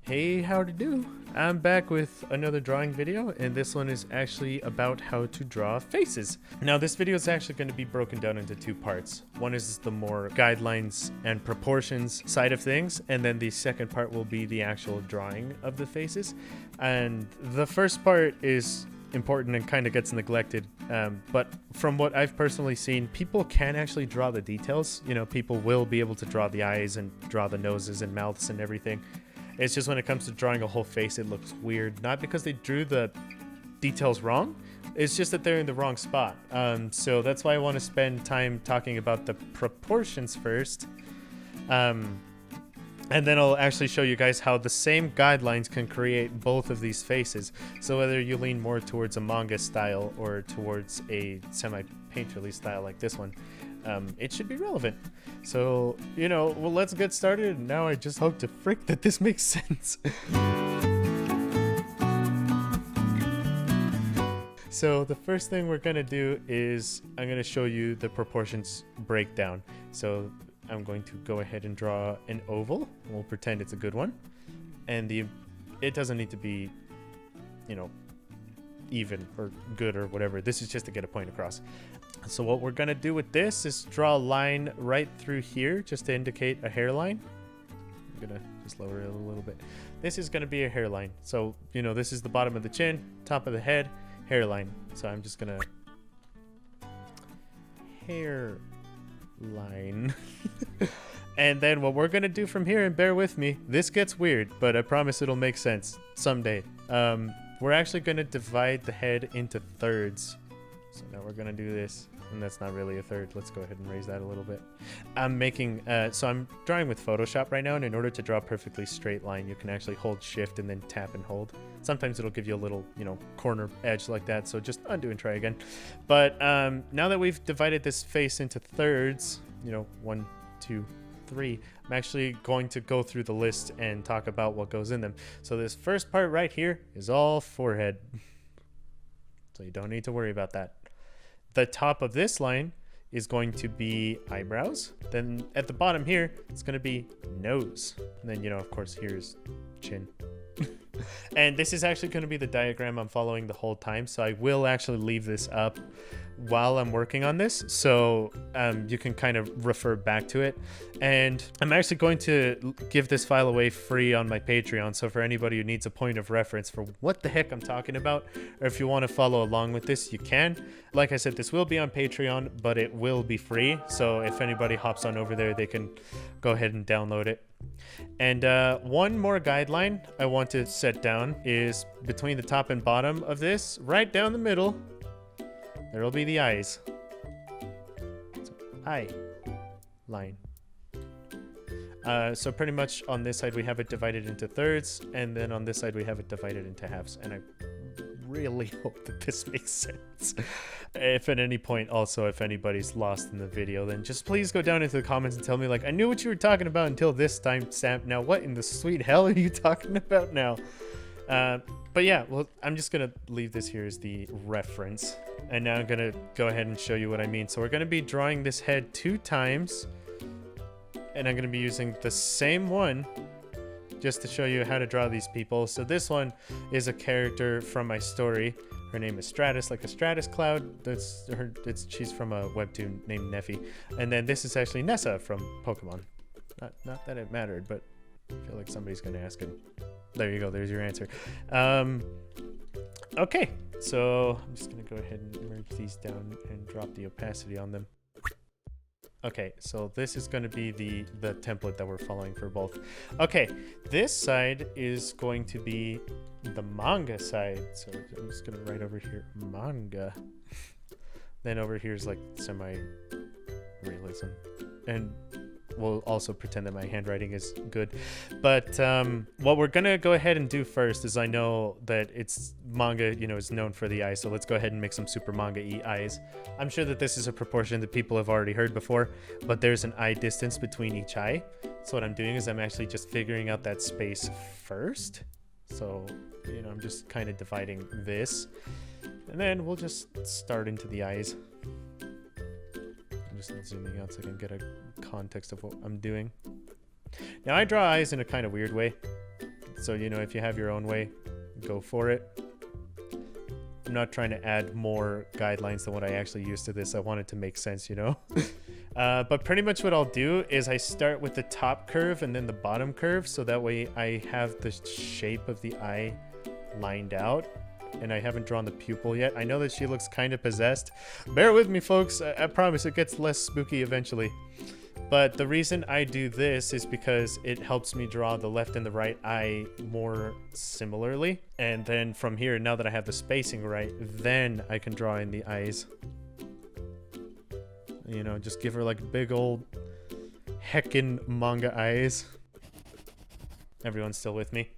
Hey, howdy do? I'm back with another drawing video, and this one is actually about how to draw faces. Now, this video is actually going to be broken down into two parts. One is the more guidelines and proportions side of things, and then the second part will be the actual drawing of the faces. And the first part is important and kind of gets neglected, but from what I've personally seen, people can actually draw the details. You know, people will be able to draw the eyes and draw the noses and mouths and everything. It's just when it comes to drawing a whole face, it looks weird. Not because they drew the details wrong, it's just that they're in the wrong spot. So that's why I want to spend time talking about the proportions first. And then I'll actually show you guys how the same guidelines can create both of these faces. So whether you lean more towards a manga style or towards a semi-painterly style like this one, it should be relevant. So, you know, well, let's get started. Now I just hope to frick that this makes sense. So the first thing we're gonna do is I'm gonna show you the proportions breakdown. So I'm going to go ahead and draw an oval. We'll pretend it's a good one. And it doesn't need to be, you know, even or good or whatever. This is just to get a point across. So what we're gonna do with this is draw a line right through here just to indicate a hairline. I'm gonna just lower it a little bit. This is gonna be a hairline. So, you know, this is the bottom of the chin, top of the head, hairline. So I'm just gonna hairline. And then what we're gonna do from here, and bear with me, this gets weird, but I promise it'll make sense someday. We're actually gonna divide the head into thirds. So now we're gonna do this, and that's not really a third. Let's go ahead and raise that a little bit. I'm making, so I'm drawing with Photoshop right now, and in order to draw a perfectly straight line, you can actually hold shift and then tap and hold. Sometimes it'll give you a little, you know, corner edge like that, so just undo and try again. But now that we've divided this face into thirds, you know, 1, 2, 3, I'm actually going to go through the list and talk about what goes in them. So this first part right here is all forehead. So you don't need to worry about that. The top of this line is going to be eyebrows. Then at the bottom here, it's going to be nose. And then, you know, of course, here's chin. And this is actually going to be the diagram I'm following the whole time. So I will actually leave this up while I'm working on this, so you can kind of refer back to it. And I'm actually going to give this file away free on my Patreon, so for anybody who needs a point of reference for what the heck I'm talking about, or if you want to follow along with this, you can. Like I said, this will be on Patreon, but it will be free, so if anybody hops on over there, they can go ahead and download it. And one more guideline I want to set down is between the top and bottom of this, right down the middle, there will be the eyes. So, eye line. So pretty much on this side we have it divided into thirds, and then on this side we have it divided into halves. And I really hope that this makes sense. If at any point also, if anybody's lost in the video, then just please go down into the comments and tell me, like, I knew what you were talking about until this time stamp. Now what in the sweet hell are you talking about now? But yeah, well, I'm just gonna leave this here as the reference, and now I'm gonna go ahead and show you what I mean. So we're gonna be drawing this head 2 times, and I'm gonna be using the same one just to show you how to draw these people. So this one is a character from my story. Her name is Stratus, like a stratus cloud. She's from a webtoon named Neffie. And then this is actually Nessa from Pokemon. Not that it mattered, but I feel like somebody's gonna ask it. There you go, there's your answer. Okay, so I'm just gonna go ahead and merge these down and drop the opacity on them. Okay, so this is gonna be the template that we're following for both. Okay, this side is going to be the manga side. So I'm just gonna write over here, manga. Then over here is like semi-realism. And we'll also pretend that my handwriting is good. But what we're gonna go ahead and do first is, I know that it's manga, you know, is known for the eyes, so let's go ahead and make some super manga-y eyes. I'm sure that this is a proportion that people have already heard before, but there's an eye distance between each eye. So what I'm doing is I'm actually just figuring out that space first. So, you know, I'm just kind of dividing this, and then we'll just start into the eyes. I'm just zooming out so I can get a context of what I'm doing. Now I draw eyes in a kind of weird way. So, you know, if you have your own way, go for it. I'm not trying to add more guidelines than what I actually used to this. I want it to make sense, you know? But pretty much what I'll do is I start with the top curve and then the bottom curve. So that way I have the shape of the eye lined out. And I haven't drawn the pupil yet. I know that she looks kind of possessed. Bear with me, folks. I promise it gets less spooky eventually. But the reason I do this is because it helps me draw the left and the right eye more similarly. And then from here, now that I have the spacing right, then I can draw in the eyes. You know, just give her like big old heckin' manga eyes. Everyone's still with me.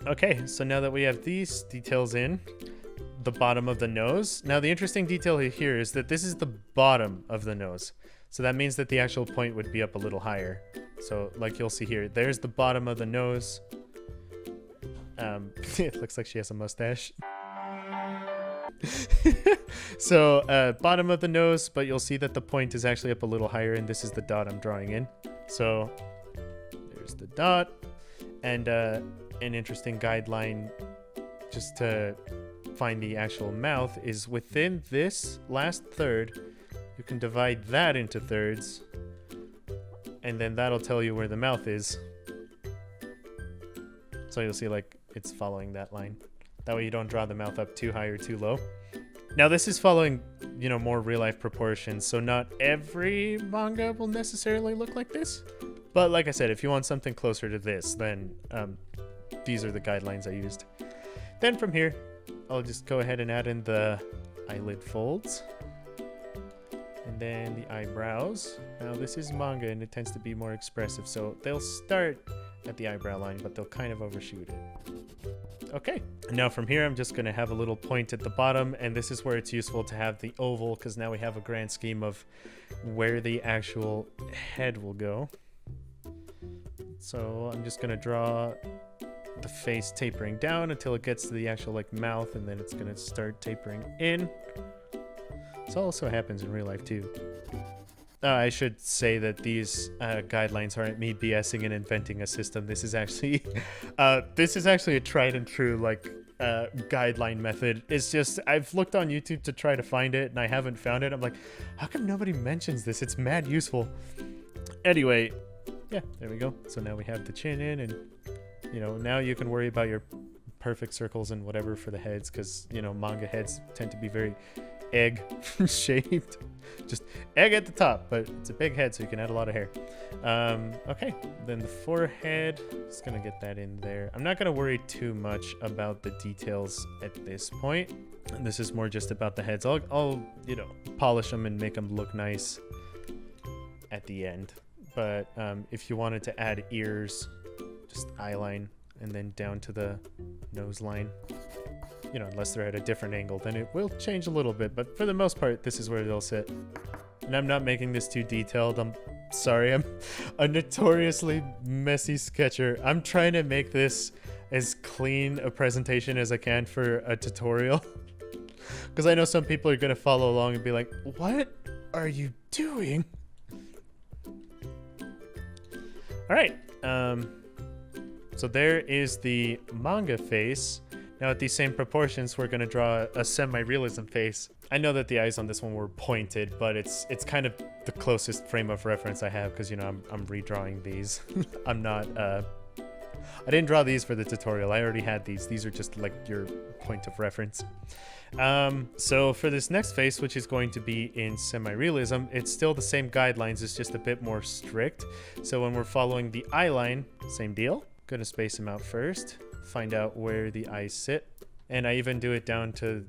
Okay, so now that we have these details in, the bottom of the nose. Now the interesting detail here is that this is the bottom of the nose. So that means that the actual point would be up a little higher. So like you'll see here, there's the bottom of the nose. It looks like she has a mustache. So bottom of the nose, but you'll see that the point is actually up a little higher, and this is the dot I'm drawing in. So there's the dot, and an interesting guideline just to find the actual mouth is within this last third. You can divide that into thirds, and then that'll tell you where the mouth is. So you'll see like it's following that line. That way you don't draw the mouth up too high or too low. Now this is following, you know, more real life proportions, so not every manga will necessarily look like this. But like I said, if you want something closer to this, then these are the guidelines I used. Then from here, I'll just go ahead and add in the eyelid folds. And then the eyebrows. Now this is manga and it tends to be more expressive, so they'll start at the eyebrow line, but they'll kind of overshoot it. Okay, now from here I'm just going to have a little point at the bottom, and this is where it's useful to have the oval, because now we have a grand scheme of where the actual head will go. So I'm just going to draw the face tapering down until it gets to the actual like mouth, and then it's going to start tapering in. This also happens in real life too. I should say that these guidelines aren't me BSing and inventing a system. This is actually a tried and true like guideline method. It's just I've looked on YouTube to try to find it and I haven't found it. I'm like, how come nobody mentions this? It's mad useful. Anyway, yeah, there we go. So now we have the chin in, and you know, now you can worry about your perfect circles and whatever for the heads, because you know, manga heads tend to be very egg shaped. Just egg at the top, but it's a big head, so you can add a lot of hair. Okay, then the forehead, just gonna get that in there. I'm not gonna worry too much about the details at this point. And this is more just about the heads. I'll you know, polish them and make them look nice at the end. But if you wanted to add ears, just eyeline and then down to the nose line. You know, unless they're at a different angle, then it will change a little bit, but for the most part, this is where they'll sit. And I'm not making this too detailed. I'm sorry, I'm a notoriously messy sketcher. I'm trying to make this as clean a presentation as I can for a tutorial. Because I know some people are going to follow along and be like, what are you doing? All right. So there is the manga face. Now at these same proportions, we're going to draw a semi-realism face. I know that the eyes on this one were pointed, but it's kind of the closest frame of reference I have, because you know I'm redrawing these. I'm not I didn't draw these for the tutorial. I already had these. These are just like your point of reference. So for this next face, which is going to be in semi-realism, it's still the same guidelines. It's just a bit more strict. So when we're following the eye line, same deal. Gonna space them out first. Find out where the eyes sit, and I even do it down to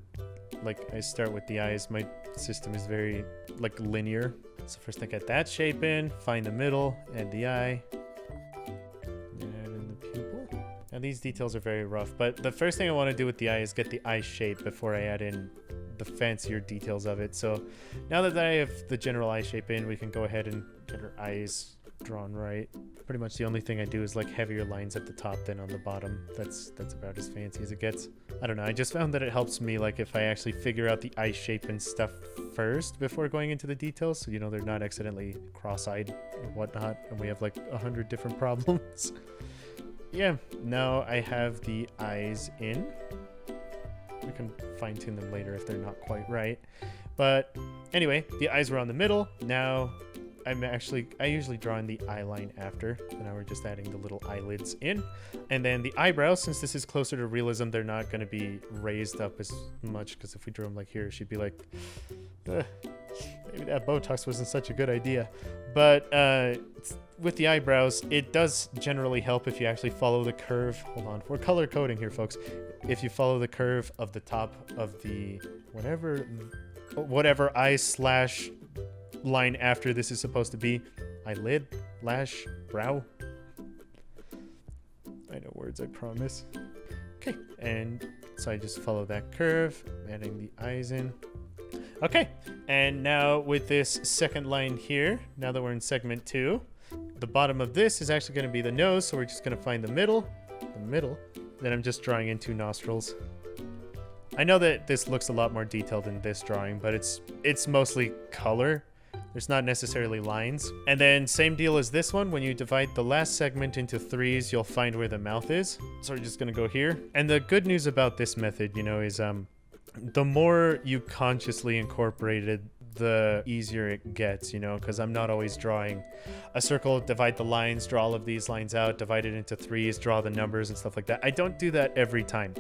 like I start with the eyes. My system is very like linear, so first I get that shape in, find the middle, add the eye, add in the pupil. Now these details are very rough, but the first thing I want to do with the eye is get the eye shape before I add in the fancier details of it. So now that I have the general eye shape in, we can go ahead and get our eyes drawn right. Pretty much the only thing I do is like heavier lines at the top than on the bottom. That's about as fancy as it gets. I don't know, I just found that it helps me like if I actually figure out the eye shape and stuff first before going into the details, so you know they're not accidentally cross-eyed or whatnot and we have like 100 different problems. Yeah, now I have the eyes in. We can fine-tune them later if they're not quite right. But anyway, the eyes were on the middle. Now I usually draw in the eye line after. So now we're just adding the little eyelids in. And then the eyebrows, since this is closer to realism, they're not going to be raised up as much, because if we drew them like here, she'd be like, maybe that Botox wasn't such a good idea. But with the eyebrows, it does generally help if you actually follow the curve. Hold on, we're color coding here, folks. If you follow the curve of the top of the whatever eye slash line after this is supposed to be. Eyelid, lash, brow. I know words, I promise. Okay, and so I just follow that curve, adding the eyes in. Okay, and now with this second line here, now that we're in segment 2, the bottom of this is actually going to be the nose, so we're just going to find the middle. Then I'm just drawing in 2 nostrils. I know that this looks a lot more detailed in this drawing, but it's mostly color. There's not necessarily lines. And then same deal as this one. When you divide the last segment into 3s, you'll find where the mouth is. So we're just gonna go here. And the good news about this method, you know, is the more you consciously incorporate it, the easier it gets, you know, because I'm not always drawing a circle, divide the lines, draw all of these lines out, divide it into 3s, draw the numbers and stuff like that. I don't do that every time.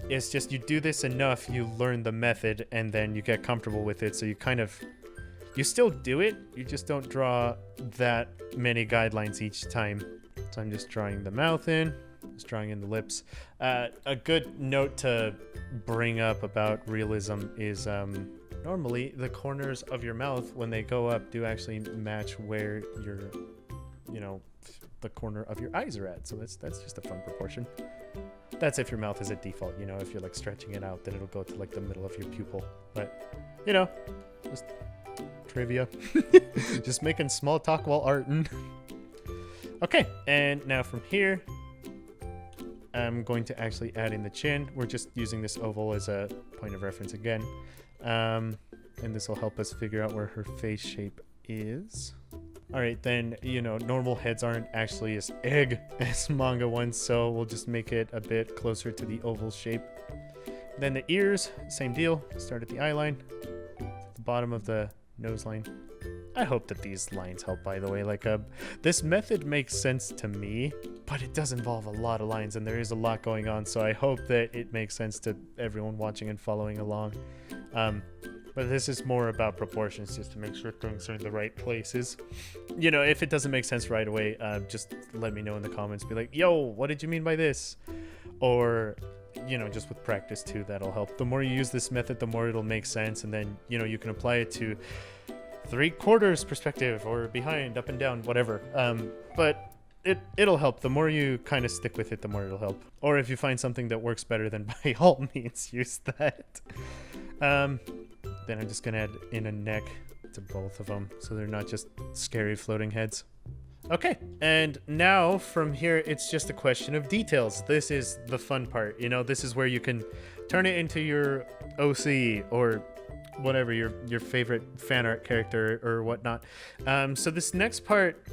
It's just you do this enough, you learn the method, and then you get comfortable with it. So you still do it, you just don't draw that many guidelines each time. So I'm just drawing the mouth in, just drawing in the lips. A good note to bring up about realism is normally the corners of your mouth, when they go up, do actually match where your, you know, the corner of your eyes are at. So that's just a fun proportion. That's if your mouth is at default, you know, if you're like stretching it out, then it'll go to like the middle of your pupil. But, you know, just trivia. Just making small talk while arting. Okay, and now from here, I'm going to actually add in the chin. We're just using this oval as a point of reference again. And this will help us figure out where her face shape is. All right, then, you know, normal heads aren't actually as egg as manga ones, so we'll just make it a bit closer to the oval shape. Then the ears, same deal. Start at the eye line, the bottom of the nose line. I hope that these lines help, by the way. Like, this method makes sense to me, but it does involve a lot of lines, and there is a lot going on, so I hope that it makes sense to everyone watching and following along. But this is more about proportions, just to make sure things are in the right places. You know, if it doesn't make sense right away, just let me know in the comments. Be like, yo, what did you mean by this? Or, you know, just with practice too, that'll help. The more you use this method, the more it'll make sense, and then, you know, you can apply it to 3/4 perspective or behind, up and down, whatever. But it'll help. The more you kind of stick with it, the more it'll help. Or if you find something that works better, then by all means use that. Then I'm just gonna add in a neck to both of them, so they're not just scary floating heads. Okay, and now from here, it's just a question of details. This is the fun part, you know, this is where you can turn it into your OC or whatever, your favorite fan art character or whatnot. So this next part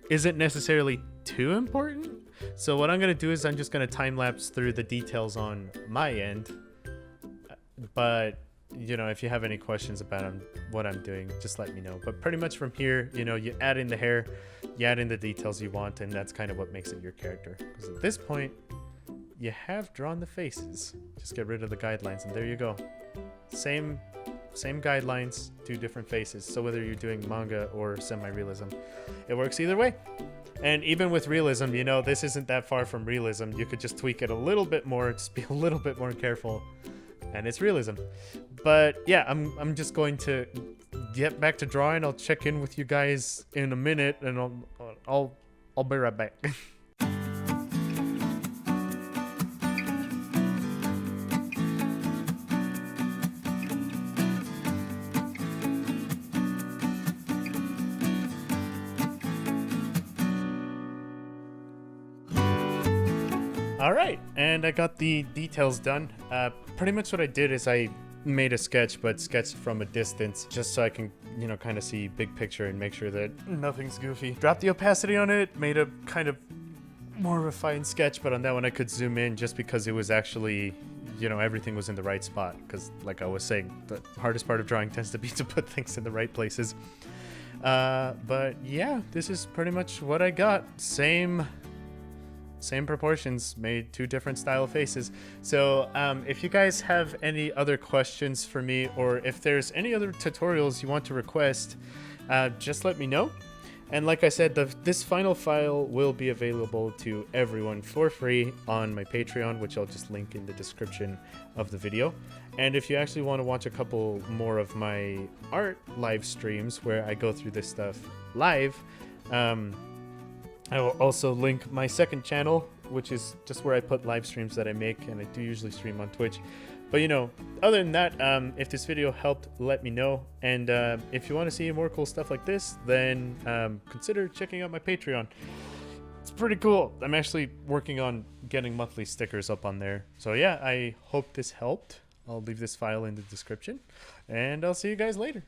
isn't necessarily too important. So what I'm gonna do is I'm just gonna time lapse through the details on my end. But, you know, if you have any questions about what I'm doing, just let me know. But pretty much from here, you know, you add in the hair, you add in the details you want, and that's kind of what makes it your character. Because at this point, you have drawn the faces. Just get rid of the guidelines, and there you go. Same guidelines, 2 different faces. So whether you're doing manga or semi-realism, it works either way. And even with realism, you know, this isn't that far from realism. You could just tweak it a little bit more, just be a little bit more careful, and it's realism. But yeah, I'm just going to get back to drawing. I'll check in with you guys in a minute, and I'll be right back. All right, and I got the details done. Pretty much what I did is I made a sketch, but sketched from a distance, just so I can, you know, kind of see big picture and make sure that nothing's goofy. Dropped the opacity on it, made a kind of more refined sketch, but on that one I could zoom in just because it was actually, you know, everything was in the right spot. Because like I was saying, the hardest part of drawing tends to be to put things in the right places. But yeah, this is pretty much what I got. Same proportions, made two different style faces. So if you guys have any other questions for me, or if there's any other tutorials you want to request, just let me know. And like I said, this final file will be available to everyone for free on my Patreon, which I'll just link in the description of the video. And if you actually want to watch a couple more of my art live streams where I go through this stuff live, I will also link my second channel, which is just where I put live streams that I make, and I do usually stream on Twitch. But you know, other than that, if this video helped, let me know. And if you want to see more cool stuff like this, then consider checking out my Patreon. It's pretty cool. I'm actually working on getting monthly stickers up on there. So yeah, I hope this helped. I'll leave this file in the description, and I'll see you guys later.